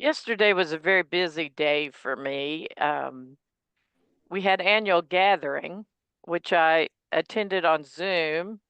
Yesterday was a very busy day for me. We had annual gathering, which I attended on Zoom.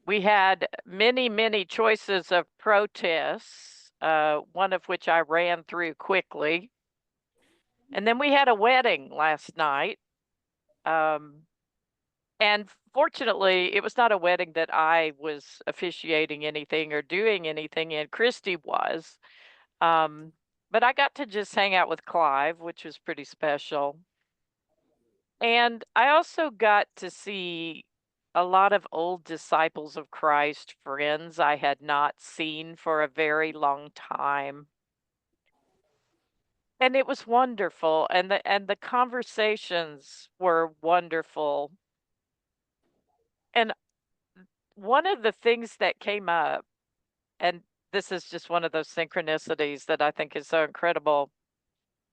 We had many, many choices of protests, one of which I ran through quickly. And then we had a wedding last night. Um, and fortunately, it was not a wedding that I was officiating anything or doing anything in. Christy was. Um, but I got to just hang out with Clive, which was pretty special. And I also got to see a lot of old disciples of Christ, friends I had not seen for a very long time. And it was wonderful, and the conversations were wonderful. And one of the things that came up, and this is just one of those synchronicities that I think is so incredible.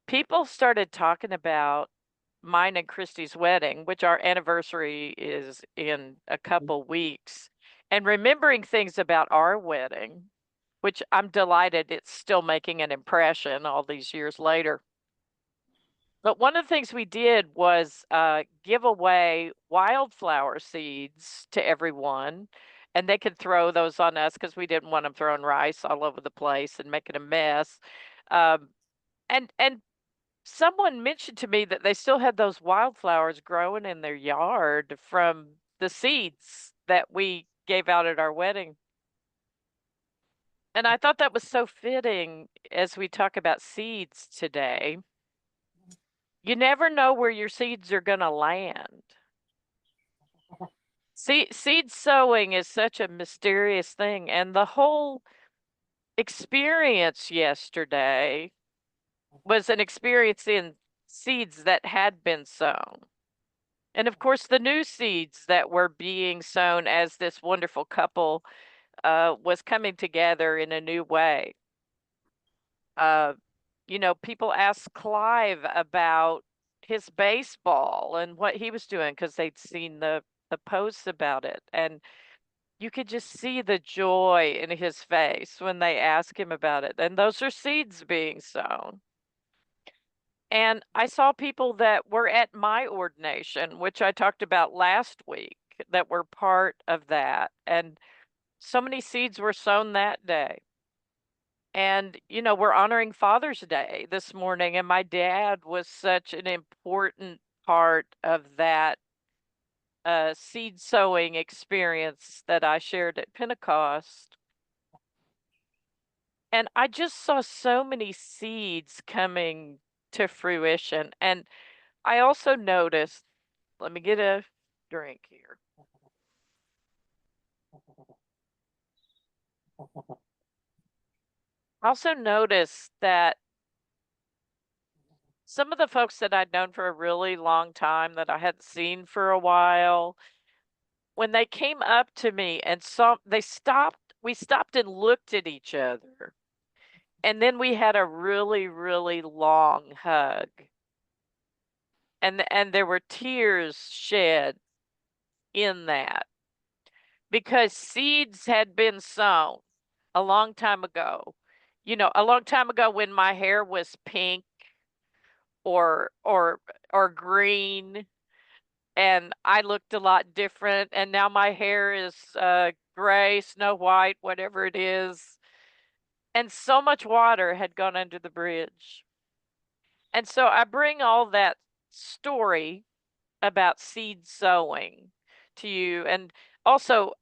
People started talking about mine and Christy's wedding, which our anniversary is in a couple weeks, and remembering things about our wedding, which I'm delighted it's still making an impression all these years later. But one of the things we did was give away wildflower seeds to everyone, and they could throw those on us because we didn't want them throwing rice all over the place and making a mess. Um, and someone mentioned to me that they still had those wildflowers growing in their yard from the seeds that we gave out at our wedding. And I thought that was so fitting as we talk about seeds today. You never know where your seeds are going to land. Seed sowing is such a mysterious thing. And the whole experience yesterday was an experience in seeds that had been sown. And of course, the new seeds that were being sown as this wonderful couple was coming together in a new way. Uh, people asked Clive about his baseball and what he was doing because they'd seen the posts about it. And you could just see the joy in his face when they asked him about it. And those are seeds being sown. And I saw people that were at my ordination, which I talked about last week, that were part of that. And so many seeds were sown that day. And, we're honoring Father's Day this morning, and my dad was such an important part of that seed sowing experience that I shared at Pentecost. And I just saw so many seeds coming to fruition. And I also noticed, let me get a drink here. I also noticed that some of the folks that I'd known for a really long time that I hadn't seen for a while, when they came up to me and we stopped and looked at each other. And then we had a really, really long hug. And there were tears shed in that because seeds had been sown a long time ago. A long time ago when my hair was pink or green and I looked a lot different, and now my hair is gray, snow white, whatever it is. And so much water had gone under the bridge. And so I bring all that story about seed sowing to you. And also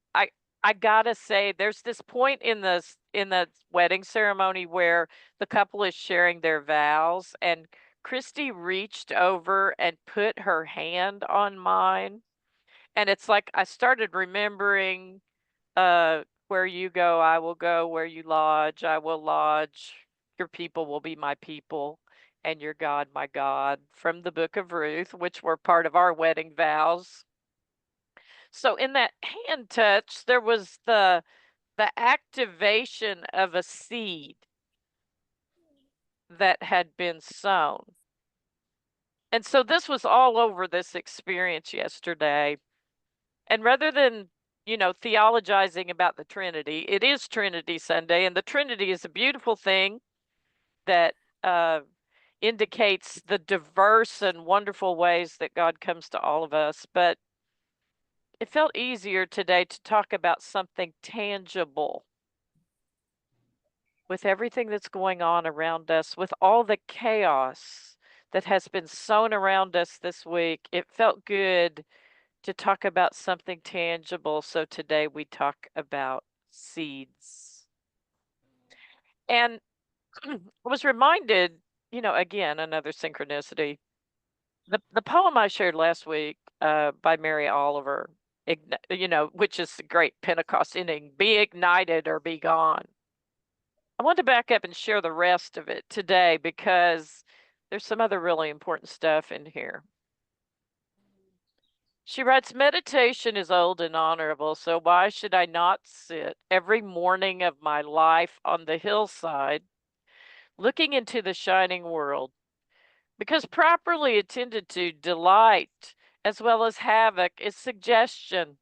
I gotta say there's this point in the wedding ceremony where the couple is sharing their vows, and Christy reached over and put her hand on mine. And it's like I started remembering where you go, I will go, where you lodge, I will lodge. Your people will be my people, and your God, my God, from the book of Ruth, which were part of our wedding vows. So in that hand touch, there was the activation of a seed that had been sown. And so this was all over this experience yesterday. And rather than, theologizing about the Trinity, it is Trinity Sunday, and the Trinity is a beautiful thing. that indicates the diverse and wonderful ways that God comes to all of us. But it felt easier today to talk about something tangible with everything that's going on around us, with all the chaos that has been sown around us this week. It felt good to talk about something tangible. So today we talk about seeds. And I was reminded, again, another synchronicity. The poem I shared last week by Mary Oliver, which is the great Pentecost ending, be ignited or be gone. I want to back up and share the rest of it today because there's some other really important stuff in here. She writes, meditation is old and honorable, so why should I not sit every morning of my life on the hillside, looking into the shining world? Because properly attended to, delight, as well as havoc, is suggestion.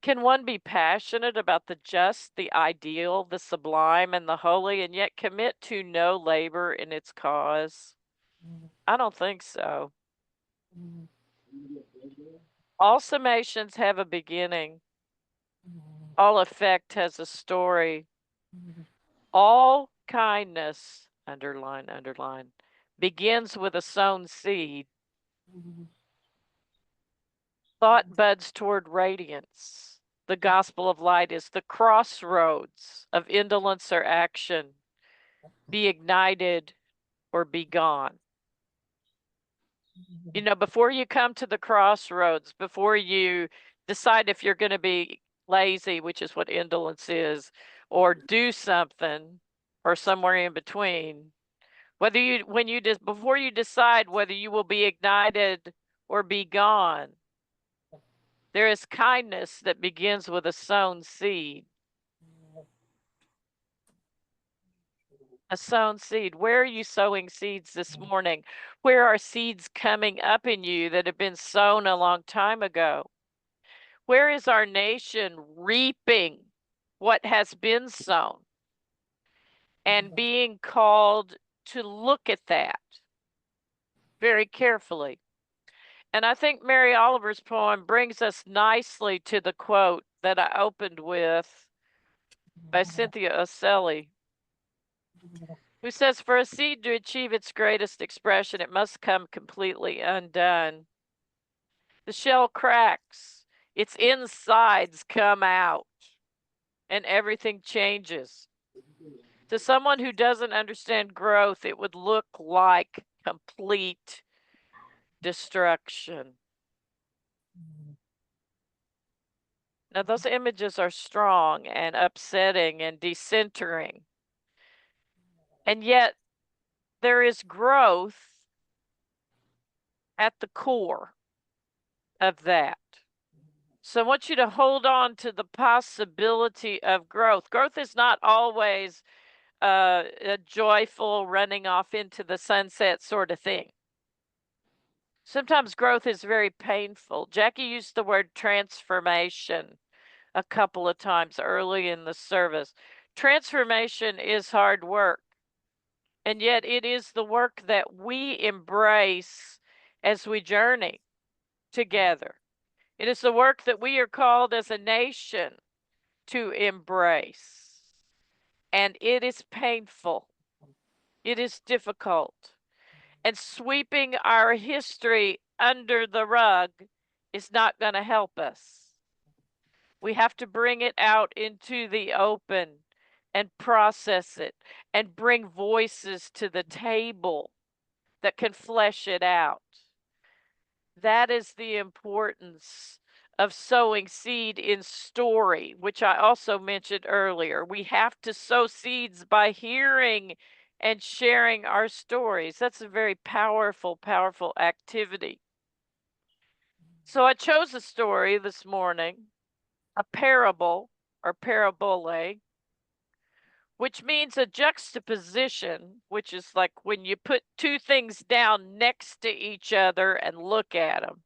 Can one be passionate about the just, the ideal, the sublime, and the holy, and yet commit to no labor in its cause? I don't think so. All summations have a beginning. All effect has a story. All kindness, underline, begins with a sown seed. Thought buds toward radiance. The gospel of light is the crossroads of indolence or action. Be ignited or be gone. Before you come to the crossroads, before you decide if you're going to be lazy, which is what indolence is, or do something, or somewhere in between, before you decide whether you will be ignited or be gone, there is kindness that begins with a sown seed. A sown seed. Where are you sowing seeds this morning? Where are seeds coming up in you that have been sown a long time ago? Where is our nation reaping what has been sown and being called to look at that very carefully? And I think Mary Oliver's poem brings us nicely to the quote that I opened with by Cynthia Occelli, who says, for a seed to achieve its greatest expression, it must come completely undone. The shell cracks, its insides come out, and everything changes. To someone who doesn't understand growth, it would look like complete destruction. Now, those images are strong and upsetting and decentering. And yet, there is growth at the core of that. So I want you to hold on to the possibility of growth. Growth is not always a joyful running off into the sunset sort of thing. Sometimes growth is very painful. Jackie used the word transformation a couple of times early in the service. Transformation is hard work, and yet it is the work that we embrace as we journey together. It is the work that we are called as a nation to embrace. And it is painful. It is difficult. And sweeping our history under the rug is not going to help us. We have to bring it out into the open and process it and bring voices to the table that can flesh it out. That is the importance of sowing seed in story, which I also mentioned earlier. We have to sow seeds by hearing and sharing our stories. That's a very powerful, powerful activity. So I chose a story this morning, a parable or parabole, which means a juxtaposition, which is like when you put two things down next to each other and look at them.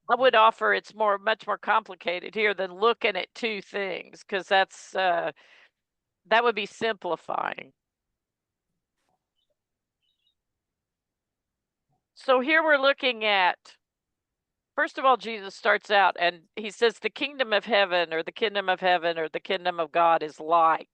I would offer it's much more complicated here than looking at two things, because that would be simplifying. So here we're looking at, first of all, Jesus starts out and he says, the kingdom of heaven or the kingdom of heaven or the kingdom of God is like.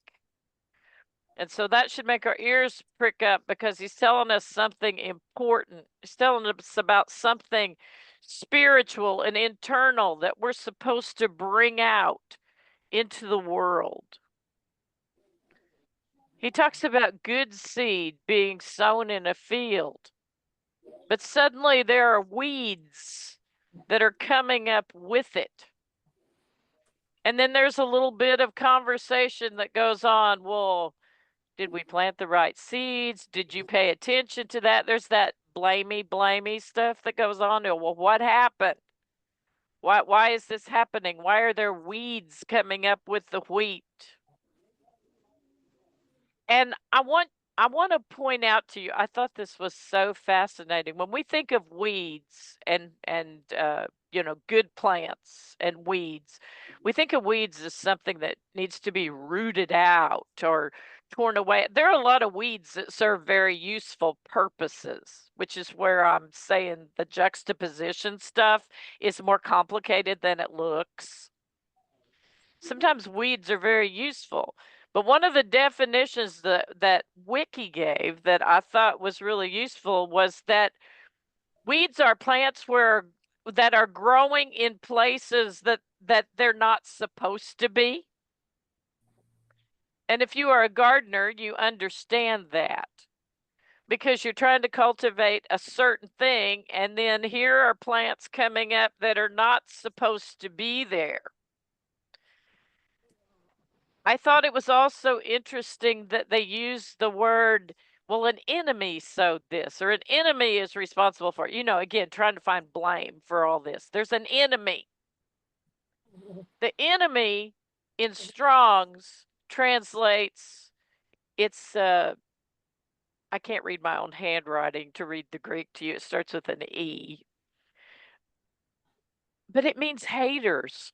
And so that should make our ears prick up because he's telling us something important. He's telling us about something spiritual and internal that we're supposed to bring out into the world. He talks about good seed being sown in a field, but suddenly there are weeds that are coming up with it. And then there's a little bit of conversation that goes on. Well, did we plant the right seeds? Did you pay attention to that? There's that blamey stuff that goes on. Well, what happened? Why is this happening? Why are there weeds coming up with the wheat? And I want to point out to you, I thought this was so fascinating. When we think of weeds and good plants and weeds, we think of weeds as something that needs to be rooted out or torn away. There are a lot of weeds that serve very useful purposes, which is where I'm saying the juxtaposition stuff is more complicated than it looks. Sometimes weeds are very useful. But one of the definitions that Wiki gave that I thought was really useful was that weeds are plants that are growing in places that they're not supposed to be. And if you are a gardener, you understand that because you're trying to cultivate a certain thing, and then here are plants coming up that are not supposed to be there. I thought it was also interesting that they used the word, well, an enemy sowed this, or an enemy is responsible for it. Again, trying to find blame for all this. There's an enemy. The enemy in Strong's translates, I can't read my own handwriting to read the Greek to you. It starts with an E. But it means haters.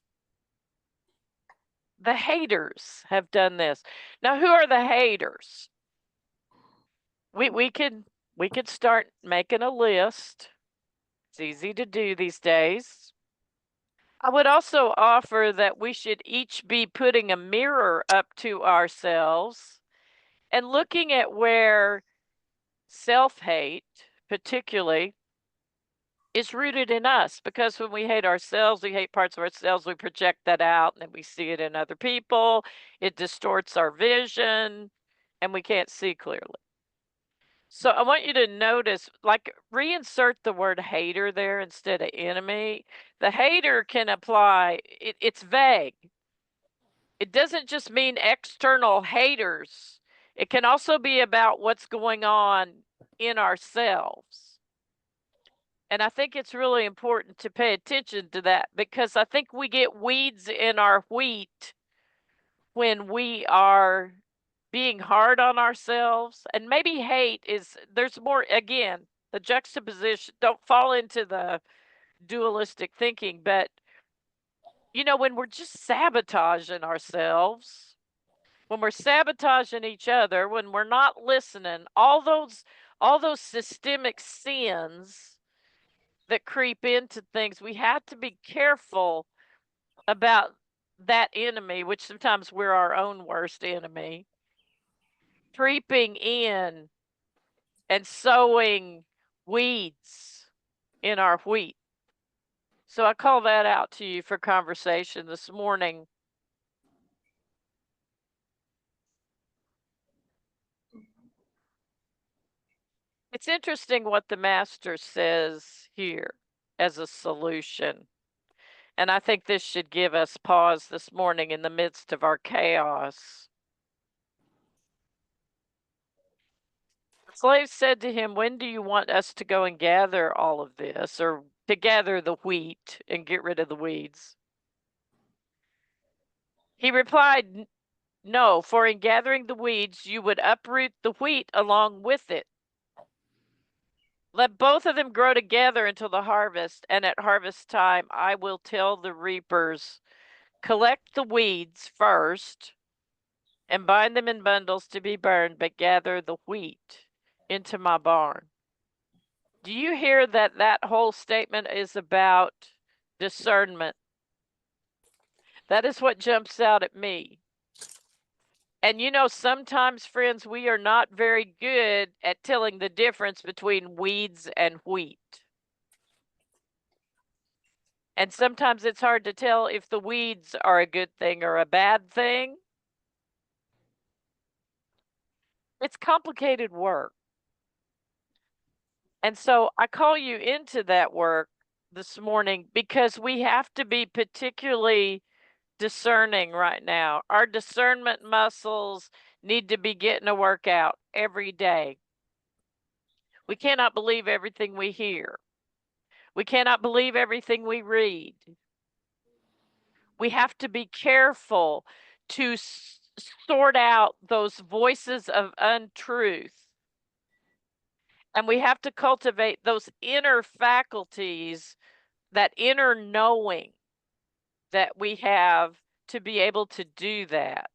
The haters have done this. Now, who are the haters? We could start making a list. It's easy to do these days. I would also offer that we should each be putting a mirror up to ourselves and looking at where self-hate, particularly, is rooted in us. Because when we hate ourselves, we hate parts of ourselves, we project that out and then we see it in other people. It distorts our vision and we can't see clearly. So I want you to notice, like, reinsert the word hater there instead of enemy. The hater can apply, it's vague. It doesn't just mean external haters. It can also be about what's going on in ourselves. And I think it's really important to pay attention to that because I think we get weeds in our wheat when we are being hard on ourselves. And maybe hate there's more, again, the juxtaposition, don't fall into the dualistic thinking, but when we're just sabotaging ourselves, when we're sabotaging each other, when we're not listening, all those systemic sins that creep into things, we have to be careful about that enemy, which sometimes we're our own worst enemy, creeping in and sowing weeds in our wheat. So I call that out to you for conversation this morning. It's interesting what the master says here as a solution. And I think this should give us pause this morning in the midst of our chaos. The slave said to him, "When do you want us to go and gather all of this, or to gather the wheat and get rid of the weeds?" He replied, "No, for in gathering the weeds, you would uproot the wheat along with it. Let both of them grow together until the harvest, and at harvest time I will tell the reapers, collect the weeds first and bind them in bundles to be burned, but gather the wheat into my barn." Do you hear that that whole statement is about discernment? That is what jumps out at me. And you know, sometimes, friends, we are not very good at telling the difference between weeds and wheat. And sometimes it's hard to tell if the weeds are a good thing or a bad thing. It's complicated work. And so I call you into that work this morning because we have to be particularly discerning right now. Our discernment muscles need to be getting a workout every day. We cannot believe everything we hear. We cannot believe everything we read. We have to be careful to sort out those voices of untruth. And we have to cultivate those inner faculties, that inner knowing that we have to be able to do that.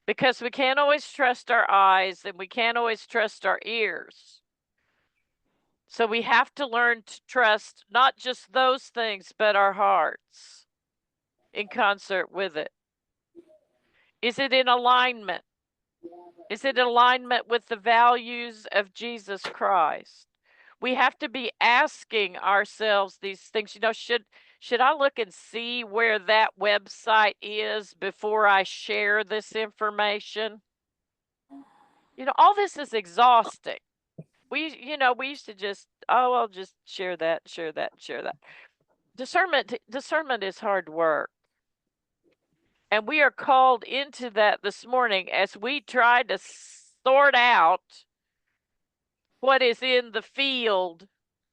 Because we can't always trust our eyes and we can't always trust our ears. So we have to learn to trust not just those things, but our hearts in concert with it. Is it in alignment? Is it in alignment with the values of Jesus Christ? We have to be asking ourselves these things. You know, should I look and see where that website is before I share this information? You know, all this is exhausting. We used to just, oh, I'll just share that, share that, share that. Discernment is hard work. And we are called into that this morning as we try to sort out what is in the field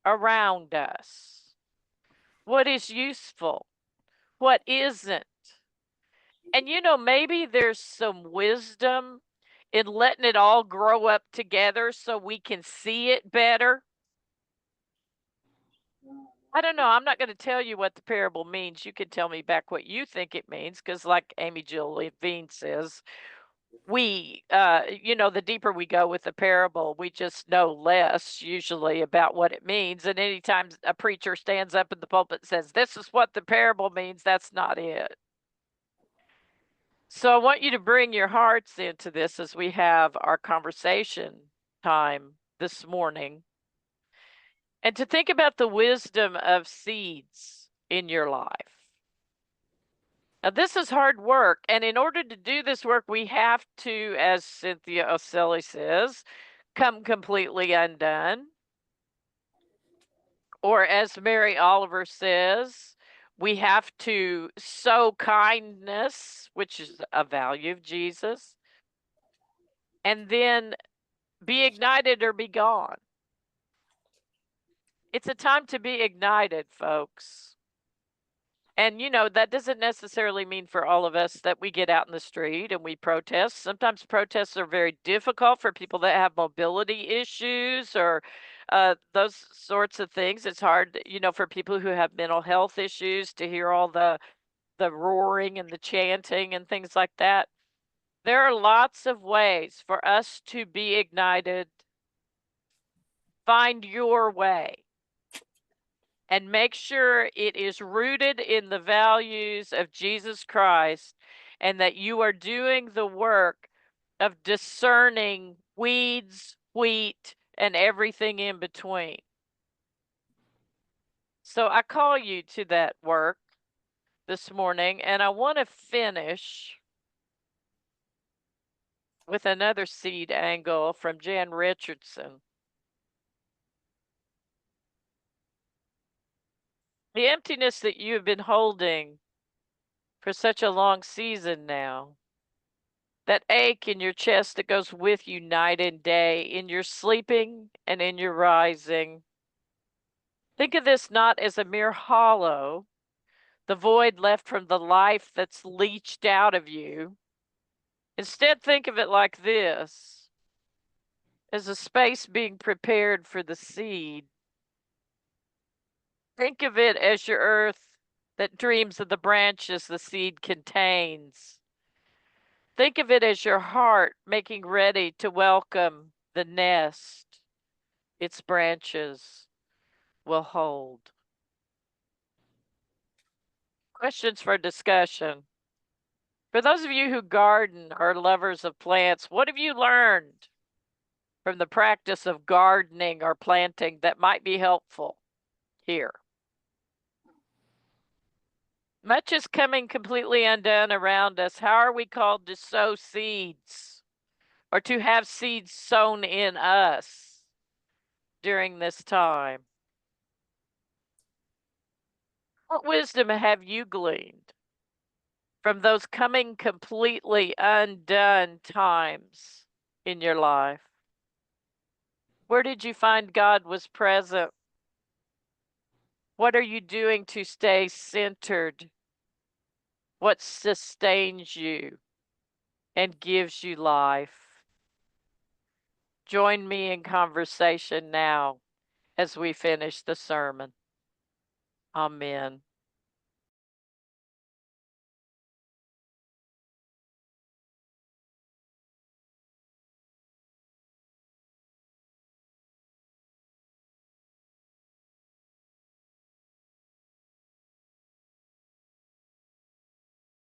around us, what is useful, what isn't. And you know, maybe there's some wisdom in letting it all grow up together so we can see it better. I don't know. I'm not going to tell you what the parable means. You can tell me back what you think it means, because, like Amy Jill Levine says, the deeper we go with the parable, we just know less usually about what it means. And anytime a preacher stands up in the pulpit and says, "This is what the parable means," that's not it. So I want you to bring your hearts into this as we have our conversation time this morning, and to think about the wisdom of seeds in your life. Now, this is hard work, and in order to do this work, we have to, as Cynthia Occelli says, come completely undone. Or as Mary Oliver says, we have to sow kindness, which is a value of Jesus, and then be ignited or be gone. It's a time to be ignited, folks. And, you know, that doesn't necessarily mean for all of us that we get out in the street and we protest. Sometimes protests are very difficult for people that have mobility issues or those sorts of things. It's hard, you know, for people who have mental health issues to hear all the roaring and the chanting and things like that. There are lots of ways for us to be ignited. Find your way. And make sure it is rooted in the values of Jesus Christ, and that you are doing the work of discerning weeds, wheat, and everything in between. So I call you to that work this morning, and I want to finish with another seed angle from Jeanne Richardson. The emptiness that you have been holding for such a long season now, that ache in your chest that goes with you night and day, in your sleeping and in your rising. Think of this not as a mere hollow, the void left from the life that's leached out of you. Instead, think of it like this, as a space being prepared for the seed. Think of it as your earth that dreams of the branches the seed contains. Think of it as your heart making ready to welcome the nest its branches will hold. Questions for discussion. For those of you who garden or lovers of plants, what have you learned from the practice of gardening or planting that might be helpful here? Much is coming completely undone around us. How are we called to sow seeds or to have seeds sown in us during this time? What wisdom have you gleaned from those coming completely undone times in your life? Where did you find God was present? What are you doing to stay centered? What sustains you and gives you life? Join me in conversation now as we finish the sermon. Amen.